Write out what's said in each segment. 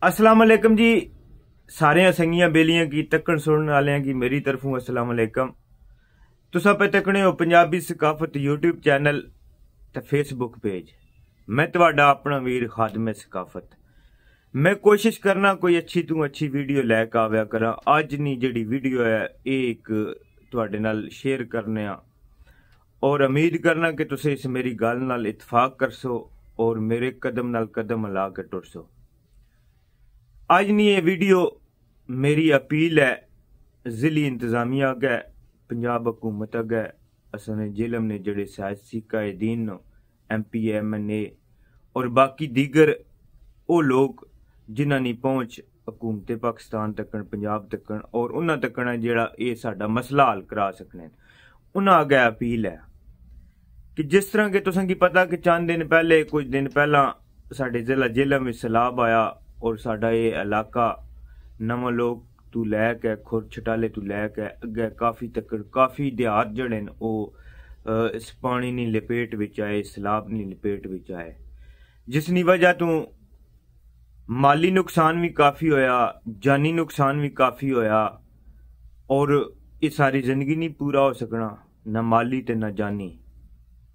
अस्सलाम वालेकुम जी। सारे संगियां बेलियां की तकन सुनने वाले की मेरी तरफों अस्सलाम वालेकुम। तुसा पे तकने हो पंजाबी सकाफत यूट्यूब चैनल ते फेसबुक पेज। मैं तुहाडा अपना वीर खादमे सकाफत। मैं कोशिश करना कोई अच्छी तू अच्छी वीडियो लैके आव्या करा। अज नी जेड़ी वीडियो है एक तुहाडे नाल शेयर करने आ और उम्मीद करना कि तुसे इस मेरी गल नाल इतफाक करसो और मेरे कदम नाल कदम मिला के टुरसो। अज नी ये वीडियो मेरी अपील है जिली इंतजामिया अगे, पंजाब हुकूमत अगे, असने जिलम ने जड़े सियासी कायदीन MP MNA और बाकी दीगर वो लोग जिन्हां नी पहुंच हुकूमत पाकिस्तान तकन पंजाब तकन और उन्हां तकन जेड़ा ये साडा मसला हल करा सकने उन्हां अगे अपील है कि जिस तरह के तुसें की पता कि चंद दिन पहले कुछ दिन पहला साडे जिला जिलम में सैलाब आया और साडा ये इलाका नवा लोग तू लैके खुर छटाले तू लैके अगे काफ़ी तकड़ काफ़ी देहात जड़े न वो इस पानी नी लपेट विच आए, सैलाब नी लपेट विच आए, जिसनी वजह तू माली नुकसान भी काफ़ी होया, जानी नुकसान भी काफ़ी होया और ये सारी जिंदगी नहीं पूरा हो सकना, ना माली ते ना जानी।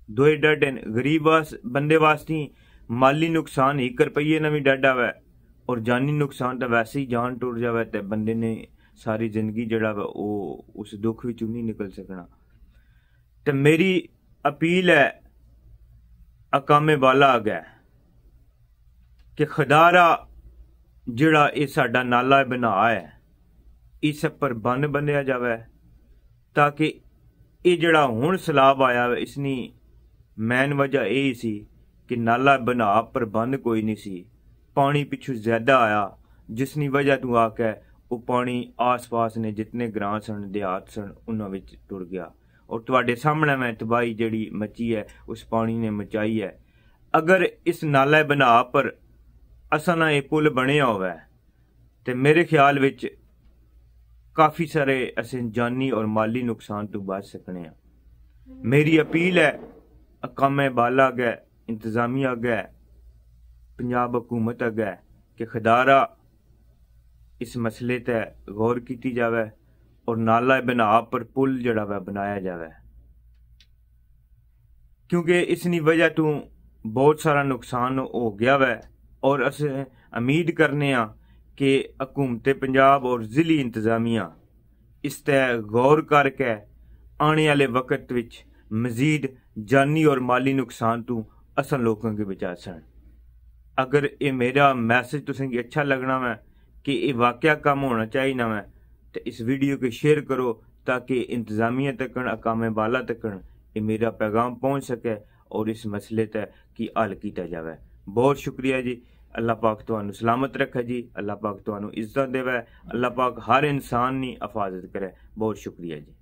दोए डड गरीब बंदे वास्ते माली नुकसान 1 रुपये ना भी डड आवे और जानी नुकसान तो वैसे ही जान टुर जावे तो बंदे ने सारी जिंदगी जड़ा वा वो उस दुख विचों नहीं निकल सकना। तो मेरी अपील है अकामे वाला अगे कि खदारा जड़ा ये साडा नाला बना है इस पर बन बनिया जावे ताकि ये जड़ा हुण सैलाब आया इसनी मैन वजह यही सी कि नाला बना पर बंद कोई नहीं सी, पानी पिछू ज्यादा आया जिसनी वजह तू आके वो पानी आस पास ने जितने ग्रां सन देहात सन उन्हां विच टुर गया और तुहाडे सामने मैं तबाही जड़ी मची है उस पानी ने मचाई है। अगर इस नाले बना पर असा ना ये पुल बनिया होवे ते मेरे ख्याल विच काफ़ी सारे असें जानी और माली नुकसान तो बच सकने हैं। मेरी अपील है अकामे बाला अगे, इंतजामिया अगे, पंजाब हुकूमत अगे कि खदारा इस मसले ते गौर की जावे और नाला बना पर पुल जड़ा वा बनाया जावे क्योंकि इसनी वजह तो बहुत सारा नुकसान हो गया वै और अस उम्मीद करने आ कि हुकूमत पंजाब और जिली इंतजामिया इस ते गौर करके आने वाले वक्त विच मजीद जानी और माली नुकसान तो असन लोगों के बचा सन। अगर ये मेरा मैसेज तुसें अच्छा लगना है कि ये वाकया काम होना चाहिए ना है तो इस वीडियो को शेयर करो ताकि इंतजामिया तकन अकामे बाला तकन ये मेरा पैगाम पहुँच सके और इस मसले तक की हल किया जाए। बहुत शुक्रिया जी। अल्लाह पाक तुहानू सलामत रखे जी, अल्लाह पाक तुहानू इज्जत देवे, अल्लाह पाक हर इंसान की हिफाजत करे। बहुत शुक्रिया जी।